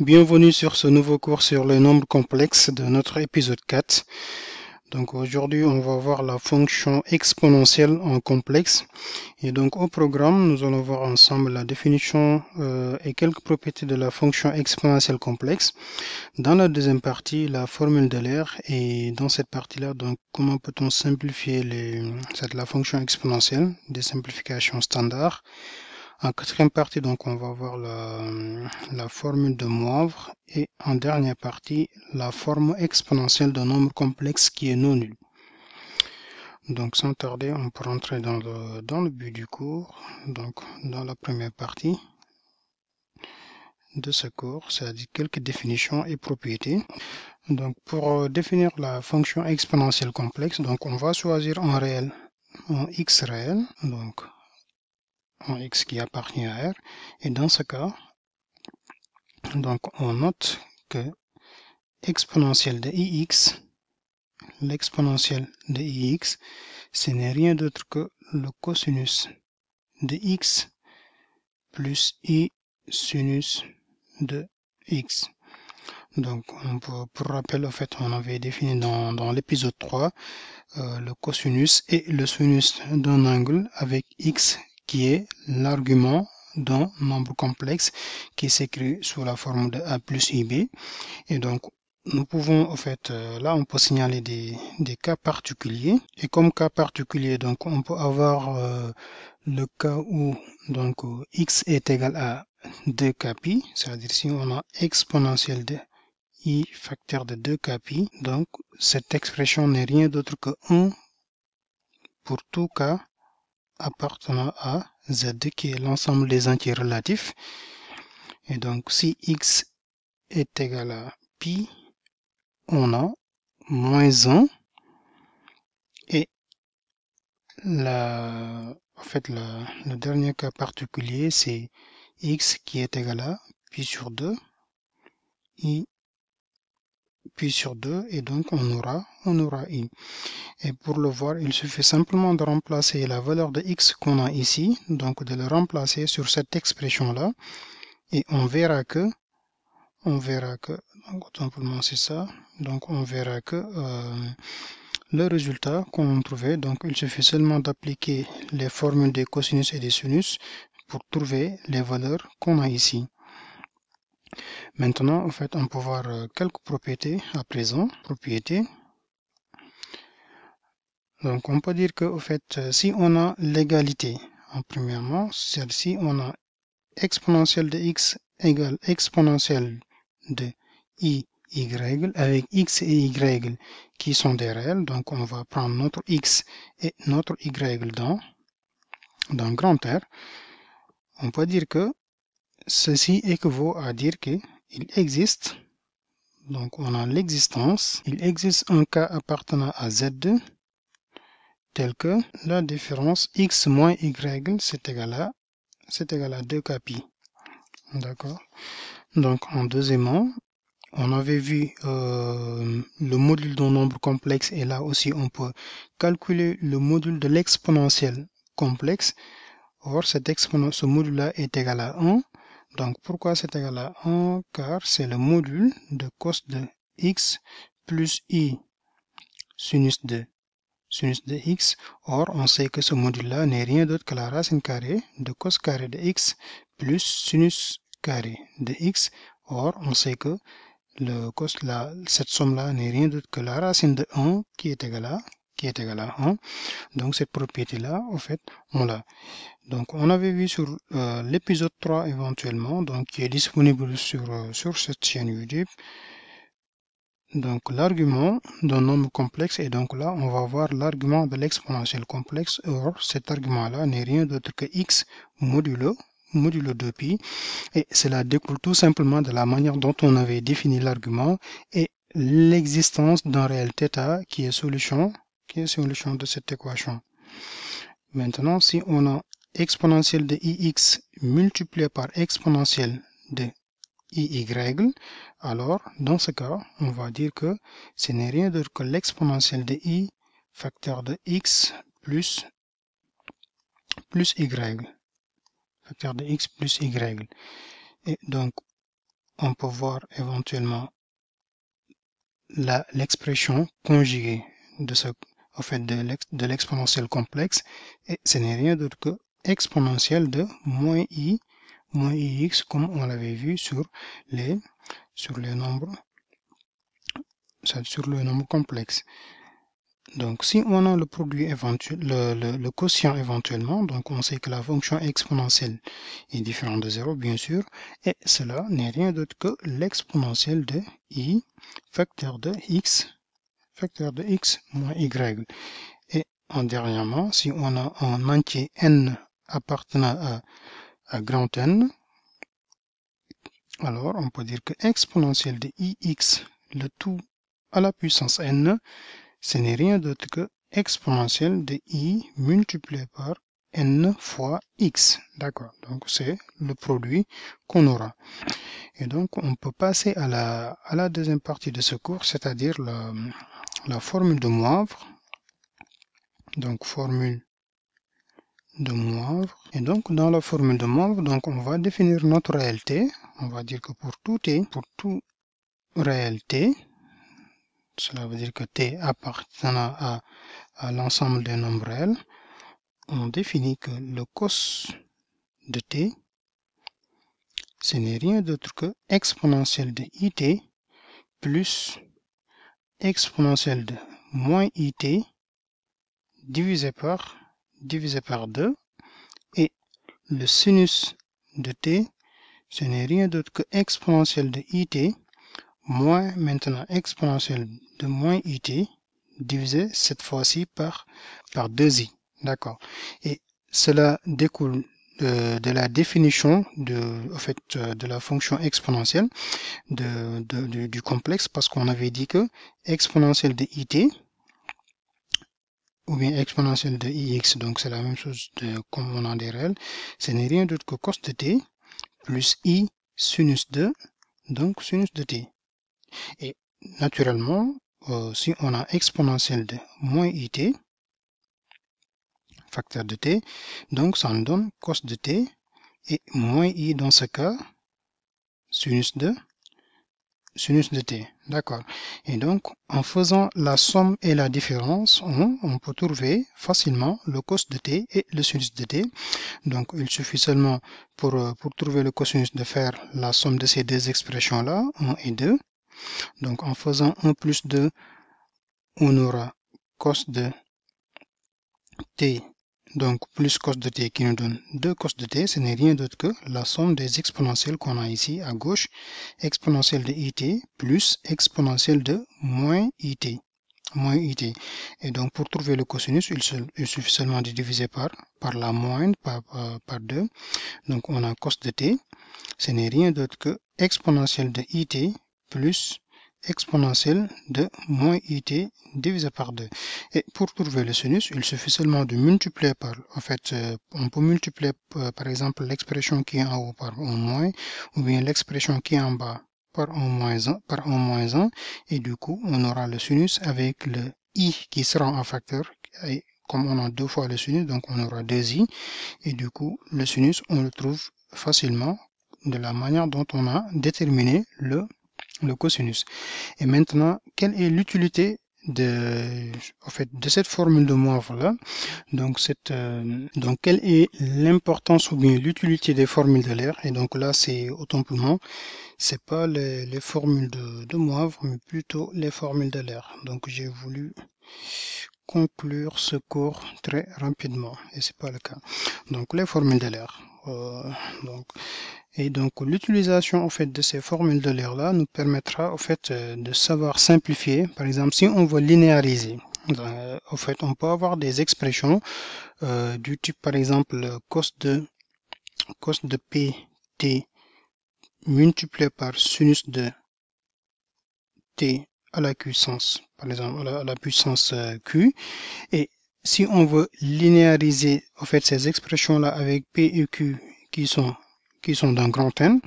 Bienvenue sur ce nouveau cours sur les nombres complexes de notre épisode 4. Donc aujourd'hui, on va voir la fonction exponentielle en complexe. Et donc au programme, nous allons voir ensemble la définition et quelques propriétés de la fonction exponentielle complexe. Dans la deuxième partie, la formule de l'air. Et dans cette partie-là, donc comment peut-on simplifier la fonction exponentielle, des simplifications standards. En quatrième partie, donc, on va voir la formule de Moivre et en dernière partie, la forme exponentielle d'un nombre complexe qui est non nul. Donc, sans tarder, on peut rentrer dans le but du cours. Donc, dans la première partie de ce cours, c'est-à-dire quelques définitions et propriétés. Donc, pour définir la fonction exponentielle complexe, donc, on va choisir un réel, un x réel, donc un x qui appartient à R. Et dans ce cas, donc on note que exponentielle de ix, l'exponentielle de ix, ce n'est rien d'autre que le cosinus de x plus i sinus de x. Donc, pour rappel, en fait, on avait défini dans l'épisode 3 le cosinus et le sinus d'un angle avec x qui est l'argument d'un nombre complexe qui s'écrit sous la forme de a plus ib. Et donc, nous pouvons, en fait, là, on peut signaler des cas particuliers. Et comme cas particulier, donc, on peut avoir le cas où donc x est égal à 2k pi, c'est-à-dire si on a exponentielle de i facteur de 2k pi, donc cette expression n'est rien d'autre que 1 pour tout cas appartenant à z, qui est l'ensemble des entiers relatifs. Et donc, si x est égal à pi, on a moins 1 et le dernier cas particulier, c'est x qui est égal à pi sur 2, i pi sur 2, et donc on aura i. Et pour le voir, il suffit simplement de remplacer la valeur de x qu'on a ici, donc de le remplacer sur cette expression-là, et on verra que, donc simplement c'est ça, donc on verra que le résultat qu'on trouvait, donc il suffit seulement d'appliquer les formules des cosinus et des sinus pour trouver les valeurs qu'on a ici. Maintenant, en fait, on peut voir quelques propriétés à présent. Propriétés. Donc, on peut dire que, en fait, si on a l'égalité, premièrement, celle-ci, on a exponentielle de x égale exponentielle de i y avec x et y qui sont des réels. Donc, on va prendre notre x et notre y dans grand R. On peut dire que ceci équivaut à dire qu'il existe, donc on a l'existence, il existe un cas appartenant à Z2 tel que la différence x moins y c'est égal à 2k pi. D'accord. Donc en deuxièmement, on avait vu le module d'un nombre complexe et là aussi on peut calculer le module de l'exponentielle complexe. Or, ce module-là est égal à 1. Donc, pourquoi c'est égal à 1? Car c'est le module de cos de x plus i sinus de x. Or, on sait que ce module-là n'est rien d'autre que la racine carrée de cos carré de x plus sinus carré de x. Or, on sait que cette somme-là n'est rien d'autre que la racine de 1 qui est égale à 1. Donc, cette propriété-là, en fait, on l'a. Donc, on avait vu sur l'épisode 3 éventuellement, donc qui est disponible sur cette chaîne YouTube. Donc, l'argument d'un nombre complexe, et donc là, on va voir l'argument de l'exponentielle complexe. Or, cet argument-là n'est rien d'autre que x modulo 2pi, et cela découle tout simplement de la manière dont on avait défini l'argument et l'existence d'un réel θ qui est solution de cette équation. Maintenant, si on a exponentielle de ix multiplié par exponentielle de iy, alors dans ce cas, on va dire que ce n'est rien d'autre que l'exponentielle de i facteur de x plus y. Facteur de x plus y. Et donc, on peut voir éventuellement l'expression conjuguée de de l'exponentielle complexe, et ce n'est rien d'autre que exponentielle de moins ix, comme on l'avait vu sur le nombre complexe. Donc, si on a le produit éventuel, le quotient éventuellement, donc on sait que la fonction exponentielle est différente de 0, bien sûr, et cela n'est rien d'autre que l'exponentielle de i facteur de x moins y. Et dernièrement, si on a un entier n appartenant à grand N, alors on peut dire que exponentielle de ix, le tout à la puissance n, ce n'est rien d'autre que exponentielle de i multiplié par n fois x. D'accord, donc c'est le produit qu'on aura. Et donc on peut passer à la deuxième partie de ce cours, c'est-à-dire la formule de Moivre. Donc formule de Moivre. Et donc dans la formule de Moivre, donc on va définir notre réel t. On va dire que pour tout réel t, cela veut dire que t appartenant à l'ensemble des nombres réels, on définit que le cos de t, ce n'est rien d'autre que exponentielle de it plus exponentielle de moins it divisé par 2, et le sinus de t, ce n'est rien d'autre que exponentielle de it moins maintenant exponentielle de moins it divisé cette fois-ci par 2i. D'accord. Et cela découle de la définition de la fonction exponentielle du complexe, parce qu'on avait dit que exponentielle de it ou bien exponentielle de ix, donc c'est la même chose comme on a des réels, ce n'est rien d'autre que cos de t plus i sinus de, donc sinus de t. Et naturellement, si on a exponentielle de moins it, facteur de t, donc ça nous donne cos de t, et moins i dans ce cas, sinus de t. D'accord. Et donc, en faisant la somme et la différence, on peut trouver facilement le cos de t et le sinus de t. Donc, il suffit seulement pour trouver le cosinus de faire la somme de ces deux expressions-là, 1 et 2. Donc, en faisant 1 plus 2, on aura cos de t, donc plus cos de t qui nous donne 2 cos de t. Ce n'est rien d'autre que la somme des exponentielles qu'on a ici à gauche, exponentielle de it plus exponentielle de moins it. Et donc pour trouver le cosinus, il suffit seulement de diviser par la moyenne, par 2. Donc on a cos de t, ce n'est rien d'autre que exponentielle de it plus exponentielle de moins it divisé par 2. Et pour trouver le sinus, il suffit seulement de multiplier par, on peut multiplier par exemple l'expression qui est en haut par 1 moins, ou bien l'expression qui est en bas par 1 moins 1, et du coup on aura le sinus avec le i qui sera en facteur, et comme on a 2 fois le sinus, donc on aura 2i, et du coup le sinus on le trouve facilement de la manière dont on a déterminé le cosinus. Et maintenant, quelle est l'utilité de cette formule de Moivre là? Donc, quelle est l'importance ou bien l'utilité des formules de l'air? Et donc là, c'est autant pour moi, c'est pas les formules de Moivre, mais plutôt les formules de l'air. Donc, j'ai voulu conclure ce cours très rapidement, et c'est pas le cas. Donc, les formules de l'air. Et donc l'utilisation de ces formules de l'air là nous permettra de savoir simplifier. Par exemple, si on veut linéariser, on peut avoir des expressions du type par exemple cos de pt multiplié par sinus de t à la puissance, par exemple à la puissance q. Et si on veut linéariser ces expressions là avec p et q qui sont d'un grand N,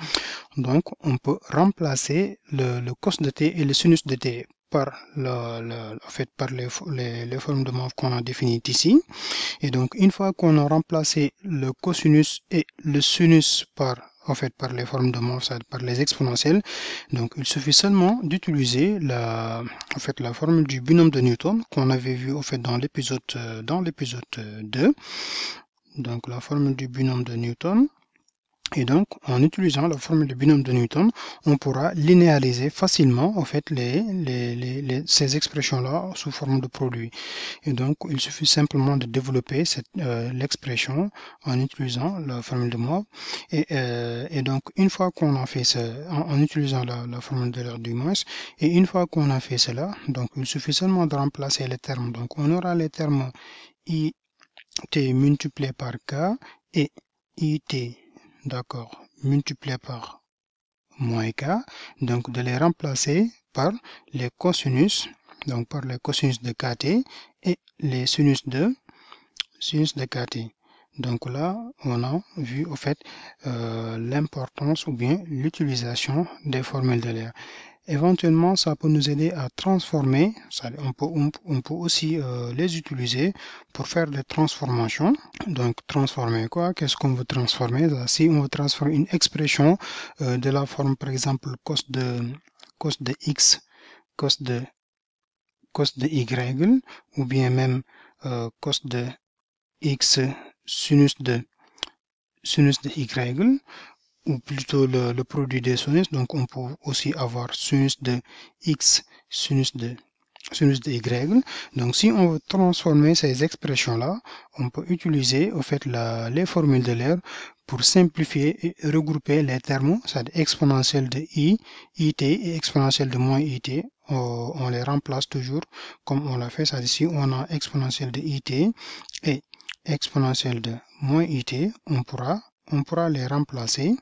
donc on peut remplacer le cos de t et le sinus de t par les formes de Moivre qu'on a définies ici. Et donc une fois qu'on a remplacé le cosinus et le sinus par en fait, par les formes de Morse, par les exponentielles. Donc, il suffit seulement d'utiliser en fait, la formule du binôme de Newton qu'on avait vu, en fait, dans l'épisode 2. Donc, la formule du binôme de Newton. Et donc, en utilisant la formule du binôme de Newton, on pourra linéariser facilement, en fait, ces expressions-là sous forme de produits. Et donc, il suffit simplement de développer l'expression en utilisant la formule de Moore. Et donc, une fois qu'on a fait ça, en utilisant la formule de l'heure du moins, et une fois qu'on a fait cela, donc, il suffit seulement de remplacer les termes. Donc, on aura les termes IT multiplié par K et IT, d'accord, multiplié par moins K, donc de les remplacer par les cosinus, donc par les cosinus de KT et les sinus de KT. Donc là, on a vu au fait l'importance ou bien l'utilisation des formules de l'air. Éventuellement, ça peut nous aider à transformer, on peut aussi les utiliser pour faire des transformations. Donc, transformer quoi? Qu'est-ce qu'on veut transformer? Là, si on veut transformer une expression de la forme, par exemple, cos de x, cos de y, ou bien même cos de x sinus de y, ou plutôt le produit des sinus. Donc, on peut aussi avoir sinus de x, sinus de y. Donc, si on veut transformer ces expressions-là, on peut utiliser au fait les formules de l'air pour simplifier et regrouper les termes, c'est-à-dire exponentielle de i, it et exponentielle de moins it. On les remplace toujours comme on l'a fait, c'est-à-dire si on a exponentielle de it et exponentielle de moins it, on pourra les remplacer.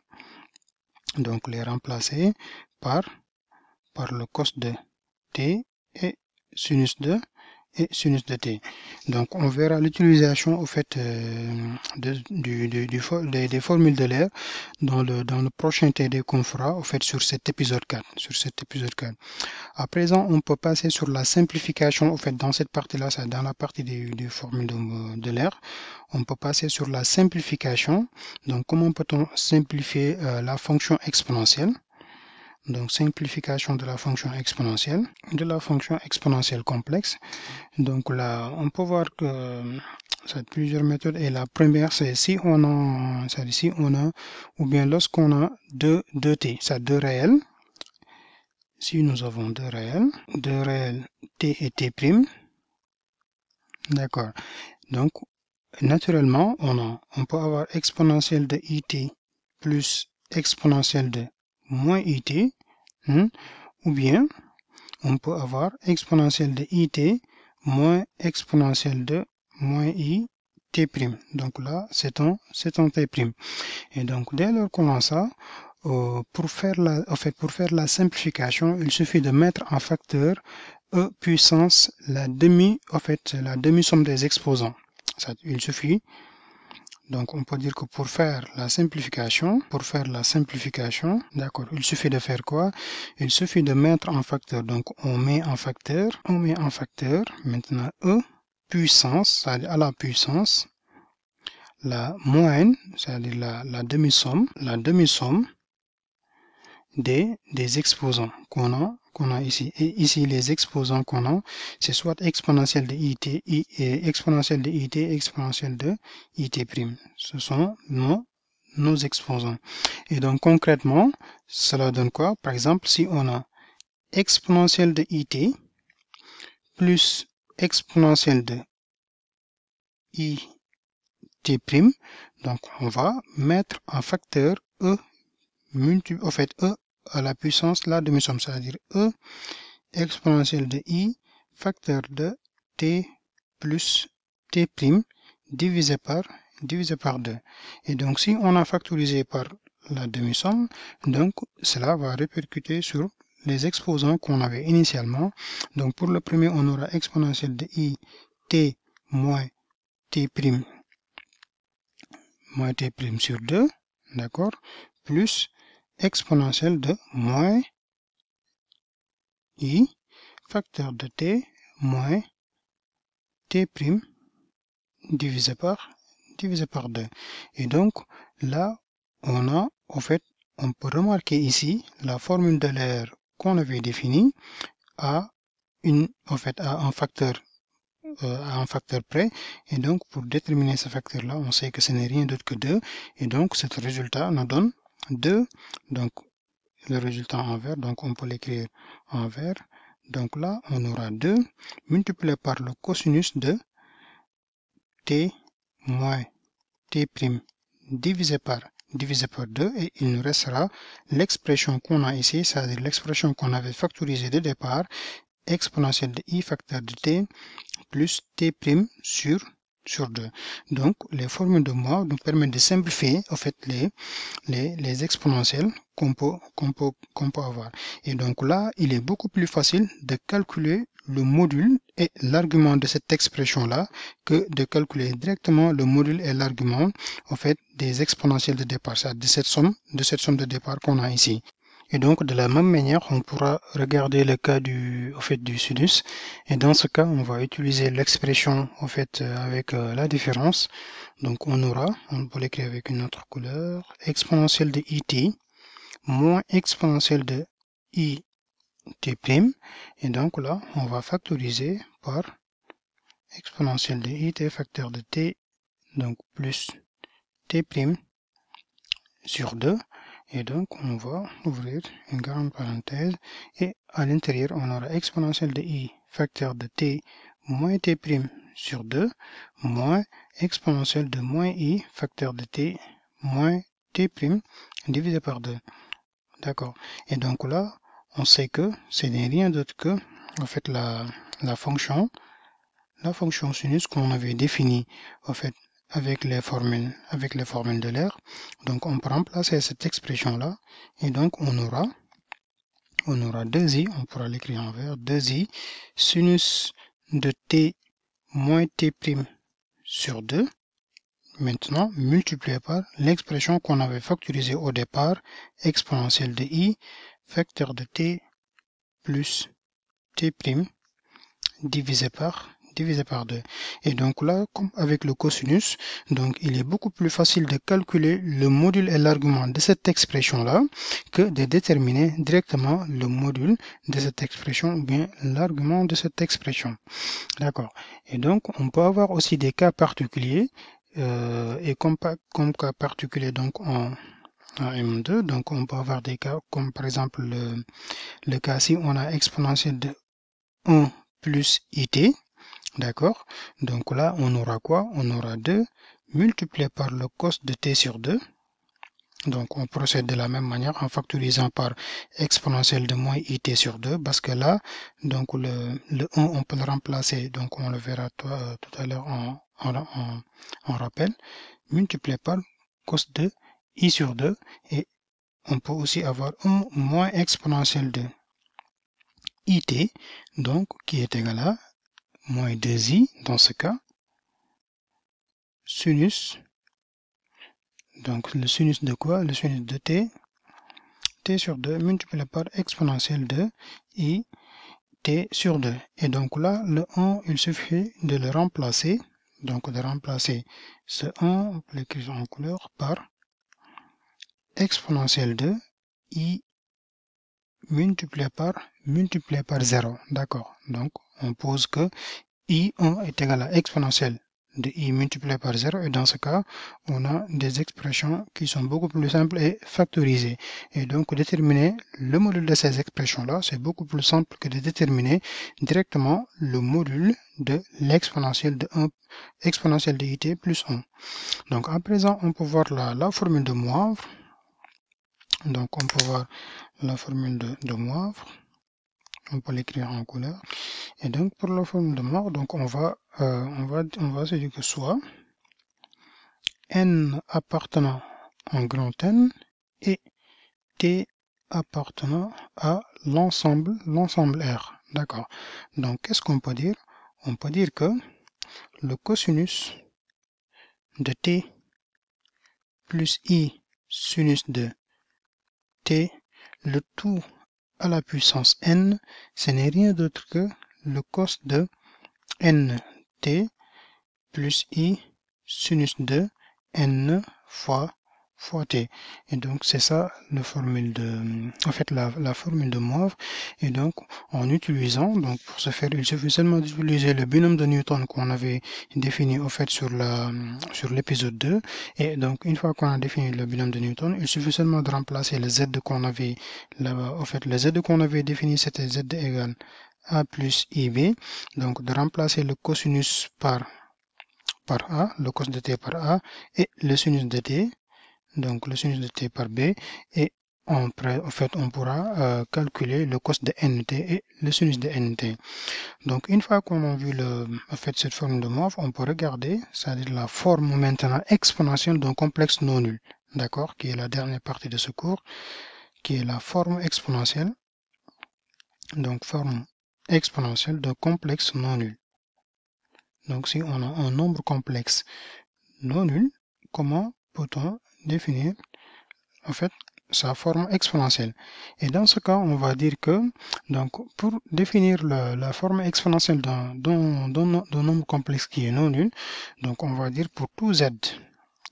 Donc les remplacer par le cos de t et sinus de t. Donc on verra l'utilisation au fait des formules de l'air dans le prochain TD qu'on fera au fait sur cet épisode 4. À présent, on peut passer sur la simplification au fait dans cette partie-là, c'est dans la partie des formules de l'air. On peut passer sur la simplification. Donc comment peut-on simplifier la fonction exponentielle? Donc, simplification de la fonction exponentielle complexe. Donc là, on peut voir que ça a plusieurs méthodes. Et la première, c'est si on a, ou bien lorsqu'on a deux t, c'est deux réels. Si nous avons deux réels t et t', d'accord. Donc, naturellement, on peut avoir exponentielle de it plus exponentielle de moins it, ou bien on peut avoir exponentielle de it moins exponentielle de moins i t'. Donc là, c'est un t'. Et donc, dès lors qu'on a ça, pour faire la simplification, il suffit de mettre en facteur e puissance la demi-somme des exposants. Il suffit. Donc, on peut dire que pour faire la simplification, d'accord, il suffit de faire quoi? Il suffit de mettre en facteur. Donc, on met en facteur, maintenant E puissance, c'est-à-dire à la puissance, la moyenne, c'est-à-dire la demi-somme, des exposants qu'on a ici. Et ici, les exposants qu'on a, c'est soit exponentielle de it, et exponentielle de it, exponentielle de it'. Ce sont nos exposants. Et donc, concrètement, cela donne quoi? Par exemple, si on a exponentielle de it plus exponentielle de it', donc on va mettre en facteur e à la puissance la demi-somme, c'est-à-dire e exponentielle de i facteur de t plus t' divisé par 2. Et donc si on a factorisé par la demi-somme, donc cela va répercuter sur les exposants qu'on avait initialement. Donc pour le premier, on aura exponentielle de i t moins t' sur 2, d'accord, plus exponentielle de moins i facteur de t moins t' divisé par 2. Et donc là, on a en fait, on peut remarquer ici la formule de l'air qu'on avait définie à un facteur près. Et donc, pour déterminer ce facteur-là, on sait que ce n'est rien d'autre que 2. Et donc, ce résultat nous donne 2. Donc, le résultat en vert, donc on peut l'écrire en vert. Donc là, on aura 2 multiplié par le cosinus de t moins t' divisé par 2 et il nous restera l'expression qu'on a ici, c'est-à-dire l'expression qu'on avait factorisée de départ, exponentielle de i facteur de t plus t' sur 2. Donc, les formules de Moivre nous permettent de simplifier en fait les exponentielles qu'on peut avoir. Et donc là, il est beaucoup plus facile de calculer le module et l'argument de cette expression-là que de calculer directement le module et l'argument en fait des exponentielles de départ, c'est-à-dire de cette somme de départ qu'on a ici. Et donc, de la même manière, on pourra regarder le cas du sinus. Et dans ce cas, on va utiliser l'expression, avec la différence. Donc, on peut l'écrire avec une autre couleur, exponentielle de it moins exponentielle de it'. Et donc là, on va factoriser par exponentielle de it facteur de t, donc plus t' sur 2. Et donc, on va ouvrir une grande parenthèse et à l'intérieur, on aura exponentielle de i facteur de t moins t' sur 2 moins exponentielle de moins i facteur de t moins t' divisé par 2. D'accord. Et donc là, on sait que ce n'est rien d'autre que en fait la fonction sinus qu'on avait définie en fait avec les formules de l'air. Donc on peut remplacer cette expression-là et donc on aura 2i, on pourra l'écrire en vert, 2i sinus de t moins t' sur 2, maintenant multiplié par l'expression qu'on avait factorisée au départ, exponentielle de i, facteur de t plus t' divisé par 2. Et donc là, comme avec le cosinus, donc il est beaucoup plus facile de calculer le module et l'argument de cette expression-là que de déterminer directement le module de cette expression ou bien l'argument de cette expression. D'accord. Et donc, on peut avoir aussi des cas particuliers et comme cas particulier donc en M2, donc on peut avoir des cas comme par exemple le cas si on a exponentielle de 1 plus it. D'accord. Donc là, on aura quoi? On aura 2 multiplié par le cos de t sur 2. Donc on procède de la même manière en factorisant par exponentielle de moins it sur 2 parce que là, donc le 1, on peut le remplacer, donc on le verra tout à l'heure en rappel, multiplié par cos de i sur 2 et on peut aussi avoir 1 moins exponentielle de it, donc qui est égal à moins 2i dans ce cas, sinus, donc le sinus de quoi? Le sinus de t sur 2 multiplié par exponentielle de i t sur 2. Et donc là, le 1, il suffit de le remplacer, donc de remplacer ce 1, on peut l'écrire en couleur, par exponentielle de i multiplié par 0. D'accord. Donc, on pose que i1 est égal à exponentielle de i multiplié par 0 et dans ce cas, on a des expressions qui sont beaucoup plus simples et factorisées. Et donc, déterminer le module de ces expressions-là, c'est beaucoup plus simple que de déterminer directement le module de l'exponentielle de it plus 1. Donc, à présent, on peut voir la formule de Moivre. Donc, on peut voir la formule de Moivre. On peut l'écrire en couleur. Et donc, pour la formule de Moivre, donc on va se dire que soit n appartenant en grand N et t appartenant à l'ensemble R. D'accord. Donc, qu'est-ce qu'on peut dire? On peut dire que le cosinus de t plus i sinus de t, le tout à la puissance n, ce n'est rien d'autre que le cos de nt plus i sinus de n fois fois t. Et donc, c'est ça la formule la formule de Moivre. Et donc, en utilisant, donc, pour ce faire, il suffit seulement d'utiliser le binôme de Newton qu'on avait défini, sur l'épisode 2. Et donc, une fois qu'on a défini le binôme de Newton, il suffit seulement de remplacer le z qu'on avait, le z qu'on avait défini, c'était z égale a plus ib. Donc, de remplacer le cosinus par a, le cos de t par a, et le sinus de t, donc le sinus de t par b, et en fait, on pourra calculer le cos de nt et le sinus de nt. Donc, une fois qu'on a vu cette forme de Moivre, on peut regarder, c'est-à-dire la forme maintenant exponentielle d'un complexe non nul, d'accord, qui est la dernière partie de ce cours, qui est la forme exponentielle, donc forme exponentielle d'un complexe non nul. Donc, si on a un nombre complexe non nul, comment peut-on définir en fait sa forme exponentielle? Et dans ce cas, on va dire que donc pour définir la forme exponentielle d'un nombre complexe qui est non nul, donc on va dire pour tout z,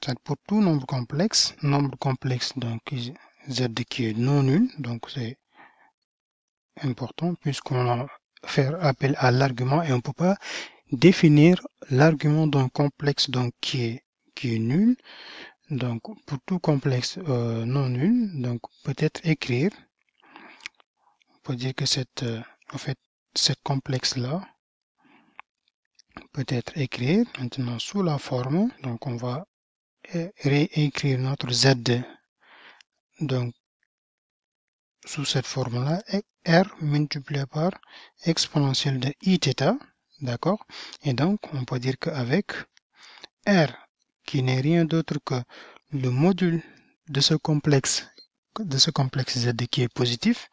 c'est pour tout nombre complexe donc z qui est non nul, donc c'est important puisqu'on va faire appel à l'argument et on ne peut pas définir l'argument d'un complexe donc qui est nul. Donc pour tout complexe non nul, donc peut-être écrire, on peut dire que cette complexe là peut être écrire maintenant sous la forme, donc on va réécrire notre z donc sous cette forme là, r multiplié par exponentielle de iθ, d'accord, et donc on peut dire qu'avec r qui n'est rien d'autre que le module de ce complexe z qui est positif,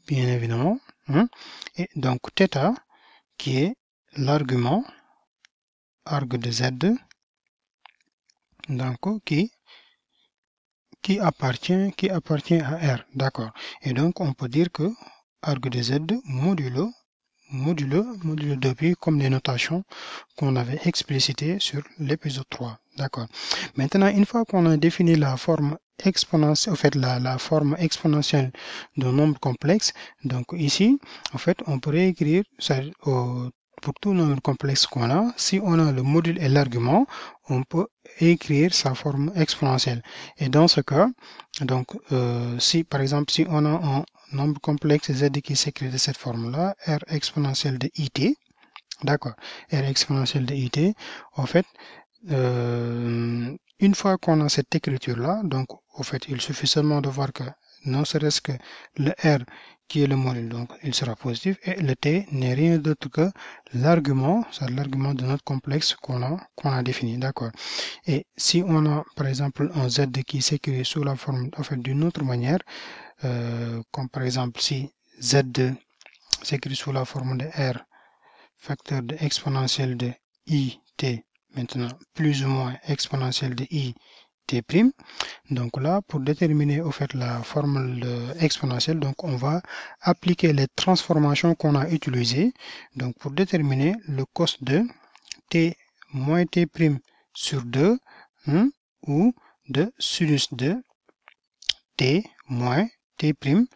bien évidemment, hein, et donc θ qui est l'argument arg de z, donc qui appartient à R, d'accord. Et donc on peut dire que arg de z modulo depuis comme les notations qu'on avait explicitées sur l'épisode 3, d'accord. Maintenant, une fois qu'on a défini la forme exponentielle, la forme exponentielle d'un nombre complexe, donc ici, en fait, on pourrait écrire ça, pour tout nombre complexe qu'on a, si on a le module et l'argument, on peut écrire sa forme exponentielle. Et dans ce cas, donc, si par exemple, si on a un nombre complexe z qui s'écrit de cette forme-là, r exponentielle de it, d'accord, r exponentielle de it, en fait, une fois qu'on a cette écriture-là, donc, au fait, il suffit seulement de voir que non serait-ce que le r qui est le module, donc il sera positif, et le t n'est rien d'autre que l'argument, c'est l'argument de notre complexe qu'on a défini, d'accord. Et si on a, par exemple, un z qui s'écrit sous la forme, en fait, d'une autre manière, comme par exemple si z2 s'écrit sous la forme de r facteur de exponentielle de it, maintenant plus ou moins exponentielle de it prime. Donc là, pour déterminer au fait la formule exponentielle, donc on va appliquer les transformations qu'on a utilisées. Donc pour déterminer le cos de t moins t prime sur 2 ou de sinus de t moins t prime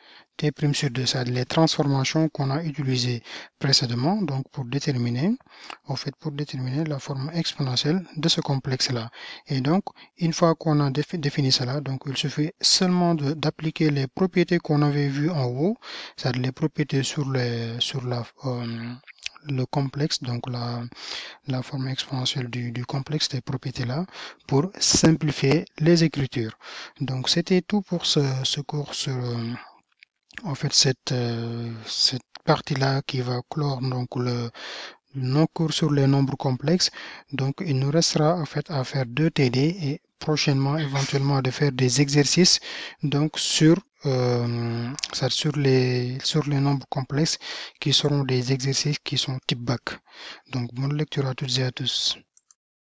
sur 2, c'est les transformations qu'on a utilisées précédemment, donc pour déterminer la forme exponentielle de ce complexe-là. Et donc, une fois qu'on a défini cela, donc il suffit seulement d'appliquer les propriétés qu'on avait vues en haut, c'est-à-dire les propriétés sur le complexe, donc la forme exponentielle du complexe, des propriétés-là, pour simplifier les écritures. Donc, c'était tout pour ce cours sur en fait cette partie-là qui va clore donc nos cours sur les nombres complexes. Donc il nous restera en fait à faire 2 TD et prochainement éventuellement de faire des exercices donc sur les nombres complexes qui seront des exercices qui sont type bac. Donc bonne lecture à toutes et à tous.